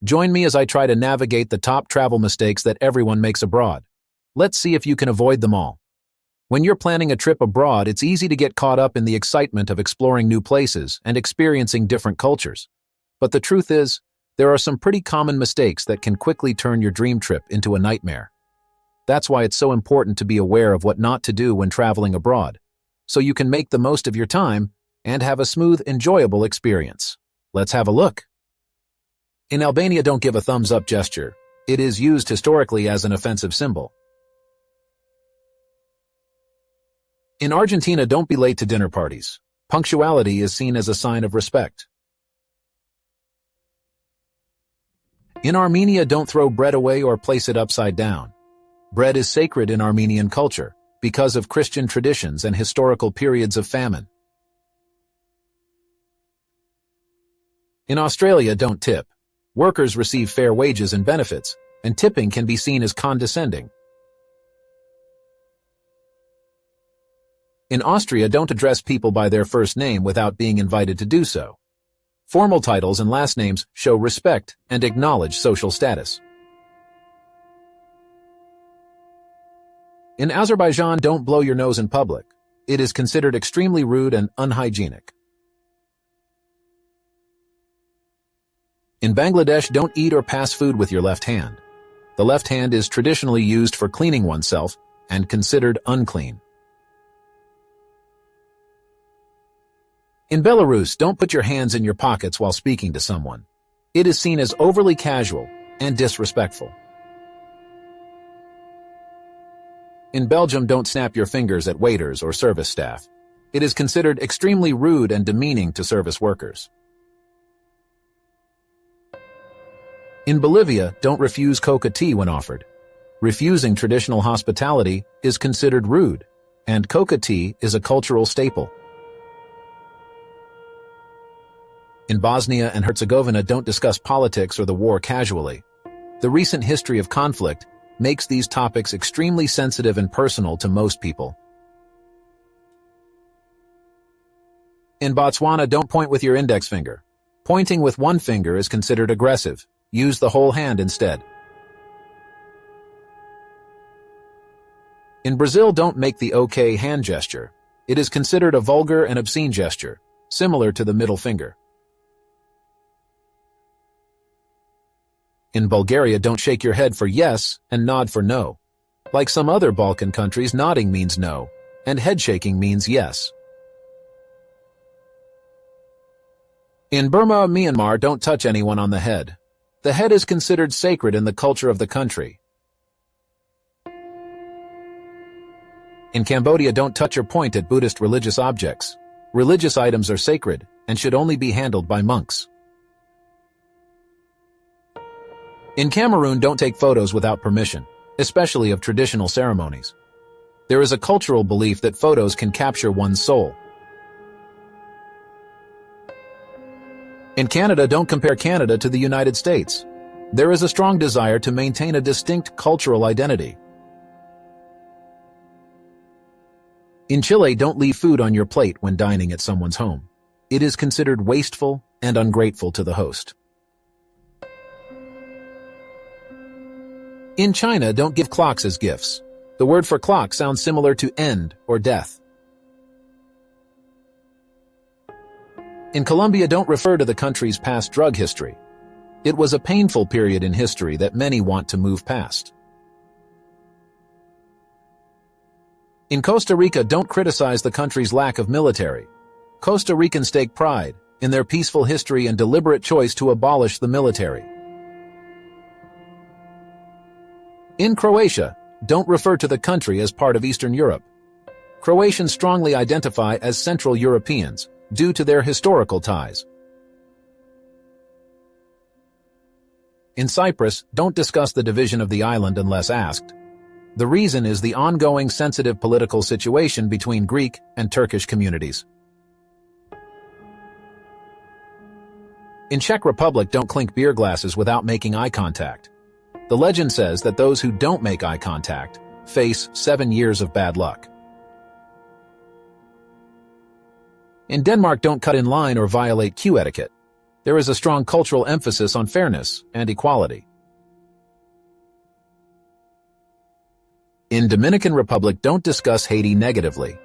Join me as I try to navigate the top travel mistakes that everyone makes abroad. Let's see if you can avoid them all. When you're planning a trip abroad, it's easy to get caught up in the excitement of exploring new places and experiencing different cultures. But the truth is, there are some pretty common mistakes that can quickly turn your dream trip into a nightmare. That's why it's so important to be aware of what not to do when traveling abroad, so you can make the most of your time and have a smooth, enjoyable experience. Let's have a look. In Albania, don't give a thumbs-up gesture. It is used historically as an offensive symbol. In Argentina, don't be late to dinner parties. Punctuality is seen as a sign of respect. In Armenia, don't throw bread away or place it upside down. Bread is sacred in Armenian culture because of Christian traditions and historical periods of famine. In Australia, don't tip. Workers receive fair wages and benefits, and tipping can be seen as condescending. In Austria, don't address people by their first name without being invited to do so. Formal titles and last names show respect and acknowledge social status. In Azerbaijan, don't blow your nose in public. It is considered extremely rude and unhygienic. In Bangladesh, don't eat or pass food with your left hand. The left hand is traditionally used for cleaning oneself and considered unclean. In Belarus, don't put your hands in your pockets while speaking to someone. It is seen as overly casual and disrespectful. In Belgium, don't snap your fingers at waiters or service staff. It is considered extremely rude and demeaning to service workers. In Bolivia, don't refuse coca tea when offered. Refusing traditional hospitality is considered rude, and coca tea is a cultural staple. In Bosnia and Herzegovina, don't discuss politics or the war casually. The recent history of conflict makes these topics extremely sensitive and personal to most people. In Botswana, don't point with your index finger. Pointing with one finger is considered aggressive. Use the whole hand instead. In Brazil, don't make the OK hand gesture. It is considered a vulgar and obscene gesture, similar to the middle finger. In Bulgaria, don't shake your head for yes and nod for no. Like some other Balkan countries, nodding means no, and head shaking means yes. In Burma, Myanmar, don't touch anyone on the head. The head is considered sacred in the culture of the country. In Cambodia, don't touch or point at Buddhist religious objects. Religious items are sacred and should only be handled by monks. In Cameroon, don't take photos without permission, especially of traditional ceremonies. There is a cultural belief that photos can capture one's soul. In Canada, don't compare Canada to the United States. There is a strong desire to maintain a distinct cultural identity. In Chile, don't leave food on your plate when dining at someone's home. It is considered wasteful and ungrateful to the host. In China, don't give clocks as gifts. The word for clock sounds similar to end or death. In Colombia, don't refer to the country's past drug history. It was a painful period in history that many want to move past. In Costa Rica, don't criticize the country's lack of military. Costa Ricans take pride in their peaceful history and deliberate choice to abolish the military. In Croatia, don't refer to the country as part of Eastern Europe. Croatians strongly identify as Central Europeans due to their historical ties. In Cyprus, don't discuss the division of the island unless asked. The reason is the ongoing sensitive political situation between Greek and Turkish communities. In Czech Republic, don't clink beer glasses without making eye contact. The legend says that those who don't make eye contact face 7 years of bad luck. In Denmark, don't cut in line or violate queue etiquette. There is a strong cultural emphasis on fairness and equality. In Dominican Republic, don't discuss Haiti negatively.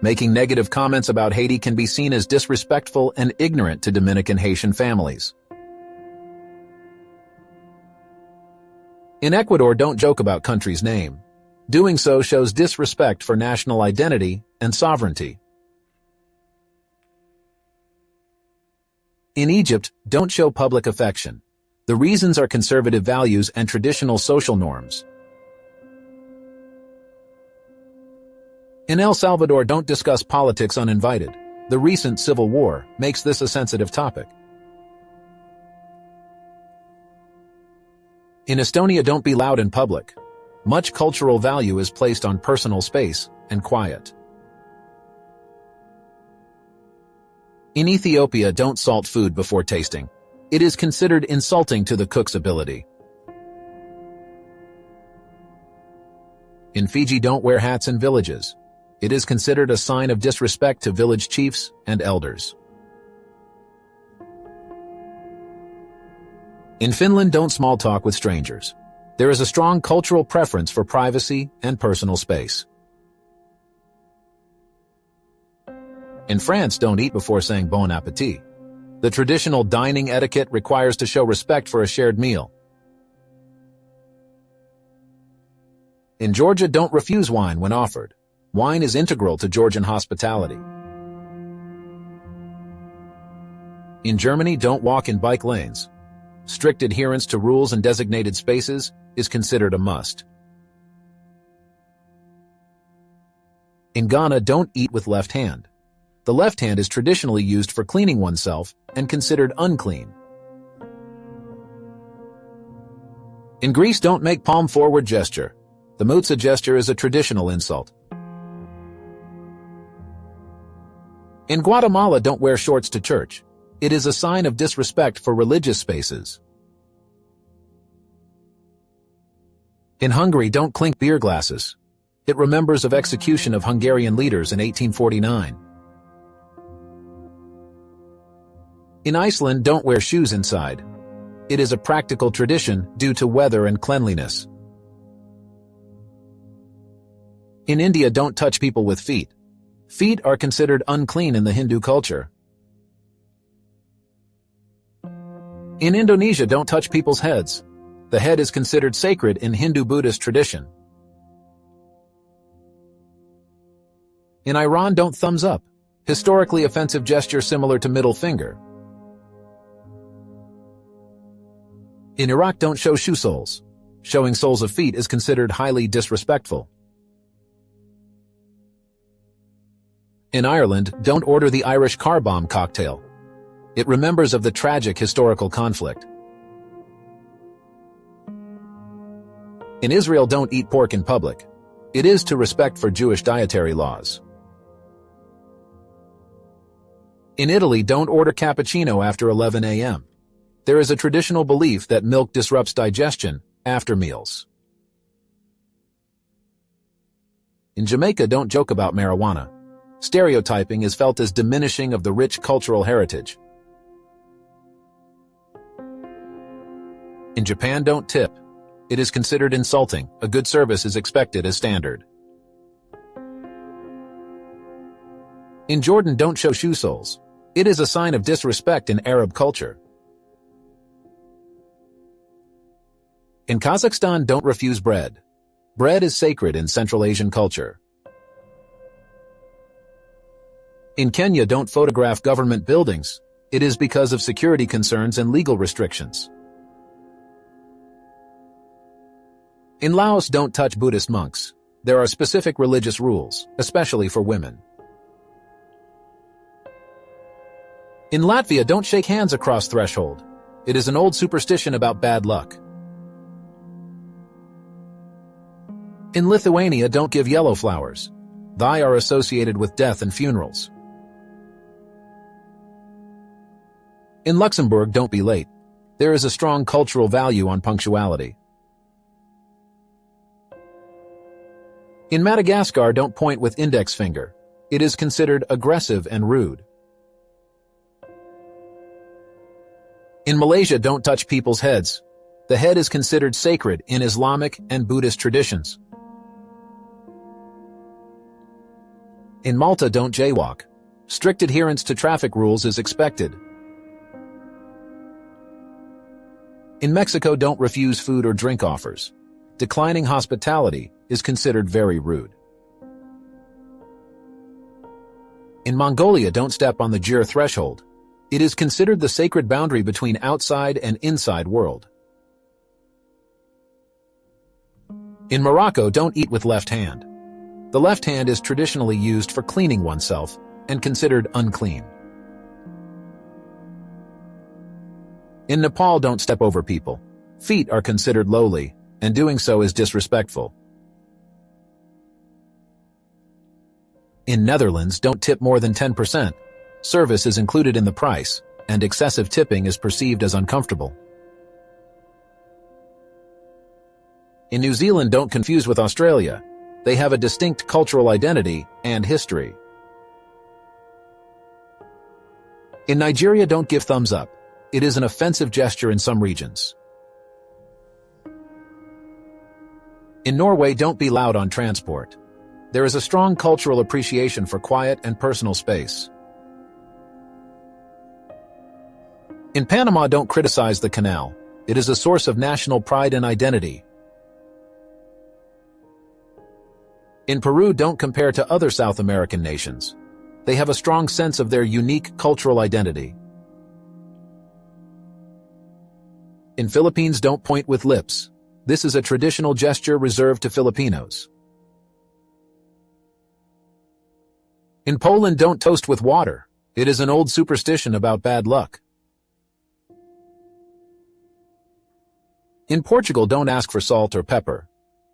Making negative comments about Haiti can be seen as disrespectful and ignorant to Dominican Haitian families. In Ecuador, don't joke about country's name. Doing so shows disrespect for national identity and sovereignty. In Egypt, don't show public affection. The reasons are conservative values and traditional social norms. In El Salvador, don't discuss politics uninvited. The recent civil war makes this a sensitive topic. In Estonia, don't be loud in public. Much cultural value is placed on personal space and quiet. In Ethiopia, don't salt food before tasting. It is considered insulting to the cook's ability. In Fiji, don't wear hats in villages. It is considered a sign of disrespect to village chiefs and elders. In Finland, don't small talk with strangers. There is a strong cultural preference for privacy and personal space. In France, don't eat before saying bon appétit. The traditional dining etiquette requires to show respect for a shared meal. In Georgia, don't refuse wine when offered. Wine is integral to Georgian hospitality. In Germany, don't walk in bike lanes. Strict adherence to rules and designated spaces is considered a must. In Ghana, don't eat with left hand. The left hand is traditionally used for cleaning oneself and considered unclean. In Greece, don't make palm forward gesture. The mutsa gesture is a traditional insult. In Guatemala, don't wear shorts to church. It is a sign of disrespect for religious spaces. In Hungary, don't clink beer glasses. It remembers of execution of Hungarian leaders in 1849. In Iceland, don't wear shoes inside. It is a practical tradition due to weather and cleanliness. In India, don't touch people with feet. Feet are considered unclean in the Hindu culture. In Indonesia, don't touch people's heads. The head is considered sacred in Hindu-Buddhist tradition. In Iran, don't thumbs up. Historically offensive gesture similar to middle finger. In Iraq, don't show shoe soles. Showing soles of feet is considered highly disrespectful. In Ireland, don't order the Irish car bomb cocktail. It remembers of the tragic historical conflict. In Israel, don't eat pork in public. It is to respect for Jewish dietary laws. In Italy, don't order cappuccino after 11 a.m. There is a traditional belief that milk disrupts digestion after meals. In Jamaica, don't joke about marijuana. Stereotyping is felt as diminishing of the rich cultural heritage. In Japan, don't tip. It is considered insulting. A good service is expected as standard. In Jordan, don't show shoe soles. It is a sign of disrespect in Arab culture. In Kazakhstan, don't refuse bread. Bread is sacred in Central Asian culture. In Kenya, don't photograph government buildings. It is because of security concerns and legal restrictions. In Laos, don't touch Buddhist monks. There are specific religious rules, especially for women. In Latvia, don't shake hands across threshold. It is an old superstition about bad luck. In Lithuania, don't give yellow flowers. They are associated with death and funerals. In Luxembourg, don't be late. There is a strong cultural value on punctuality. In Madagascar, don't point with index finger. It is considered aggressive and rude. In Malaysia, don't touch people's heads. The head is considered sacred in Islamic and Buddhist traditions. In Malta, don't jaywalk. Strict adherence to traffic rules is expected. In Mexico, don't refuse food or drink offers. Declining hospitality is considered very rude. In Mongolia, don't step on the Jir threshold. It is considered the sacred boundary between outside and inside world. In Morocco, don't eat with left hand. The left hand is traditionally used for cleaning oneself and considered unclean. In Nepal, don't step over people. Feet are considered lowly, and doing so is disrespectful. In Netherlands, don't tip more than 10%. Service is included in the price, and excessive tipping is perceived as uncomfortable. In New Zealand, don't confuse with Australia. They have a distinct cultural identity and history. In Nigeria, don't give thumbs up. It is an offensive gesture in some regions. In Norway, don't be loud on transport. There is a strong cultural appreciation for quiet and personal space. In Panama, don't criticize the canal. It is a source of national pride and identity. In Peru, don't compare to other South American nations. They have a strong sense of their unique cultural identity. In Philippines, don't point with lips. This is a traditional gesture reserved to Filipinos. In Poland, don't toast with water. It is an old superstition about bad luck. In Portugal, don't ask for salt or pepper.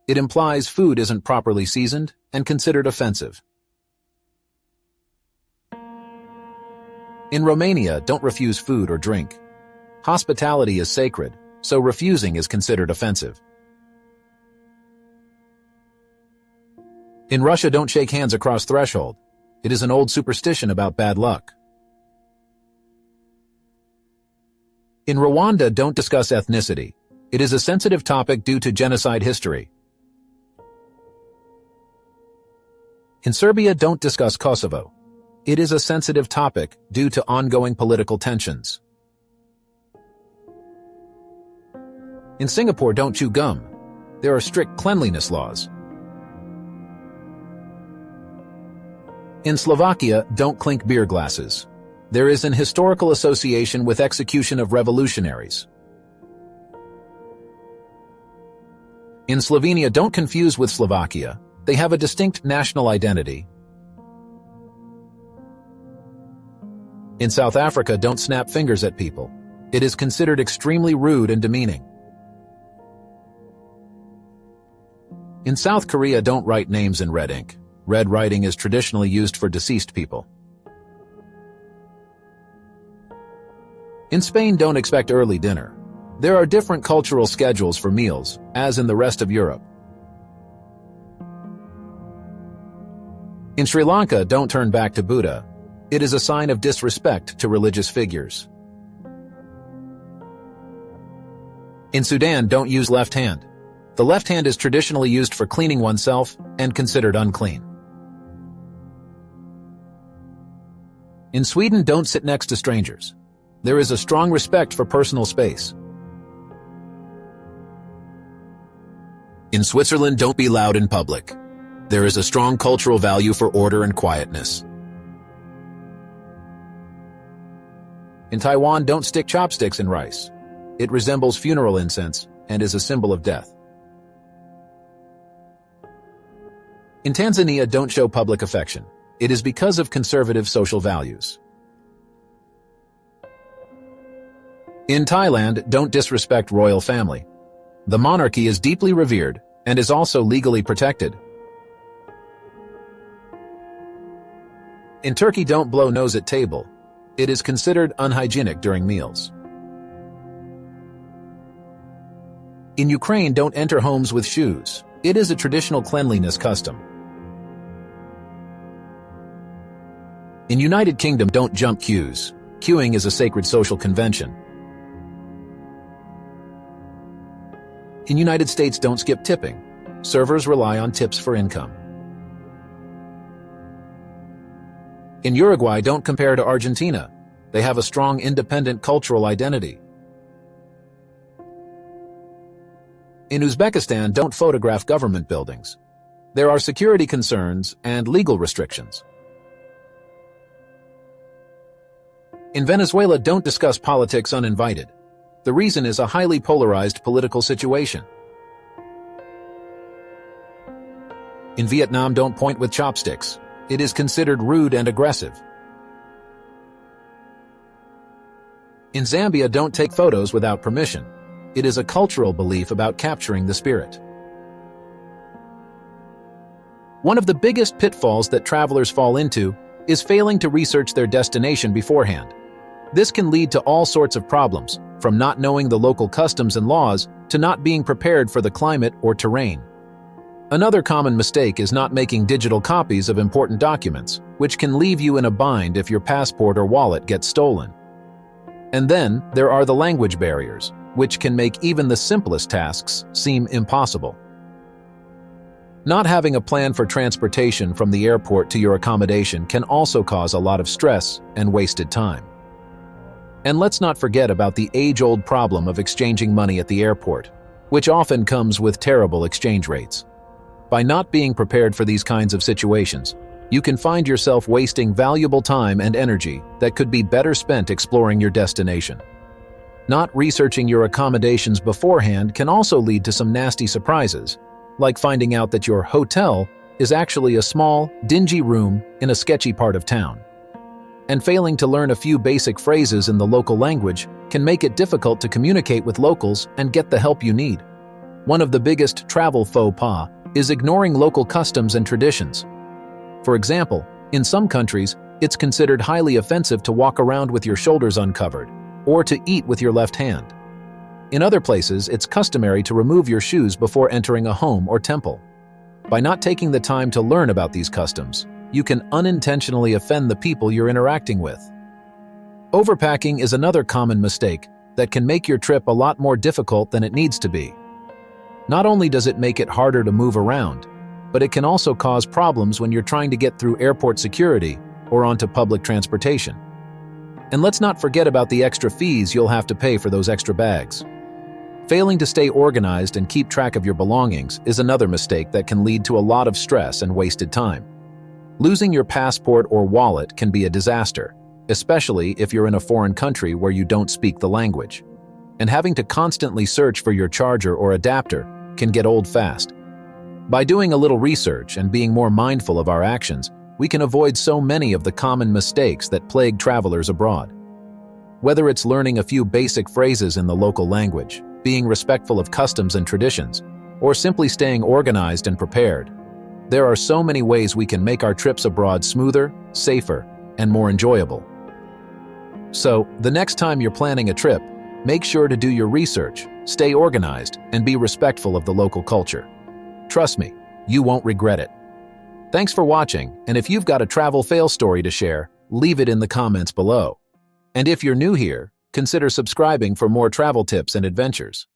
It implies food isn't properly seasoned and considered offensive. In Romania, don't refuse food or drink. Hospitality is sacred, so refusing is considered offensive. In Russia, don't shake hands across threshold. It is an old superstition about bad luck. In Rwanda, don't discuss ethnicity. It is a sensitive topic due to genocide history. In Serbia, don't discuss Kosovo. It is a sensitive topic due to ongoing political tensions. In Singapore, don't chew gum. There are strict cleanliness laws. In Slovakia, don't clink beer glasses. There is an historical association with execution of revolutionaries. In Slovenia, don't confuse with Slovakia. They have a distinct national identity. In South Africa, don't snap fingers at people. It is considered extremely rude and demeaning. In South Korea, don't write names in red ink. Red writing is traditionally used for deceased people. In Spain, don't expect early dinner. There are different cultural schedules for meals, as in the rest of Europe. In Sri Lanka, don't turn back to Buddha. It is a sign of disrespect to religious figures. In Sudan, don't use left hand. The left hand is traditionally used for cleaning oneself and considered unclean. In Sweden, don't sit next to strangers. There is a strong respect for personal space. In Switzerland, don't be loud in public. There is a strong cultural value for order and quietness. In Taiwan, don't stick chopsticks in rice. It resembles funeral incense and is a symbol of death. In Tanzania, don't show public affection. It is because of conservative social values. In Thailand, don't disrespect royal family. The monarchy is deeply revered and is also legally protected. In Turkey, don't blow nose at table. It is considered unhygienic during meals. In Ukraine, don't enter homes with shoes. It is a traditional cleanliness custom. In United Kingdom, don't jump queues. Queuing is a sacred social convention. In United States, don't skip tipping. Servers rely on tips for income. In Uruguay, don't compare to Argentina. They have a strong independent cultural identity. In Uzbekistan, don't photograph government buildings. There are security concerns and legal restrictions. In Venezuela, don't discuss politics uninvited. The reason is a highly polarized political situation. In Vietnam, don't point with chopsticks. It is considered rude and aggressive. In Zambia, don't take photos without permission. It is a cultural belief about capturing the spirit. One of the biggest pitfalls that travelers fall into is failing to research their destination beforehand. This can lead to all sorts of problems, from not knowing the local customs and laws to not being prepared for the climate or terrain. Another common mistake is not making digital copies of important documents, which can leave you in a bind if your passport or wallet gets stolen. And then there are the language barriers, which can make even the simplest tasks seem impossible. Not having a plan for transportation from the airport to your accommodation can also cause a lot of stress and wasted time. And let's not forget about the age-old problem of exchanging money at the airport, which often comes with terrible exchange rates. By not being prepared for these kinds of situations, you can find yourself wasting valuable time and energy that could be better spent exploring your destination. Not researching your accommodations beforehand can also lead to some nasty surprises, like finding out that your hotel is actually a small, dingy room in a sketchy part of town. And failing to learn a few basic phrases in the local language can make it difficult to communicate with locals and get the help you need. One of the biggest travel faux pas is ignoring local customs and traditions. For example, in some countries, it's considered highly offensive to walk around with your shoulders uncovered, or to eat with your left hand. In other places, it's customary to remove your shoes before entering a home or temple. By not taking the time to learn about these customs, you can unintentionally offend the people you're interacting with. Overpacking is another common mistake that can make your trip a lot more difficult than it needs to be. Not only does it make it harder to move around, but it can also cause problems when you're trying to get through airport security or onto public transportation. And let's not forget about the extra fees you'll have to pay for those extra bags. Failing to stay organized and keep track of your belongings is another mistake that can lead to a lot of stress and wasted time. Losing your passport or wallet can be a disaster, especially if you're in a foreign country where you don't speak the language. And having to constantly search for your charger or adapter can get old fast. By doing a little research and being more mindful of our actions, we can avoid so many of the common mistakes that plague travelers abroad. Whether it's learning a few basic phrases in the local language, being respectful of customs and traditions, or simply staying organized and prepared, there are so many ways we can make our trips abroad smoother, safer, and more enjoyable. So, the next time you're planning a trip, make sure to do your research, stay organized, and be respectful of the local culture. Trust me, you won't regret it. Thanks for watching, and if you've got a travel fail story to share, leave it in the comments below. And if you're new here, consider subscribing for more travel tips and adventures.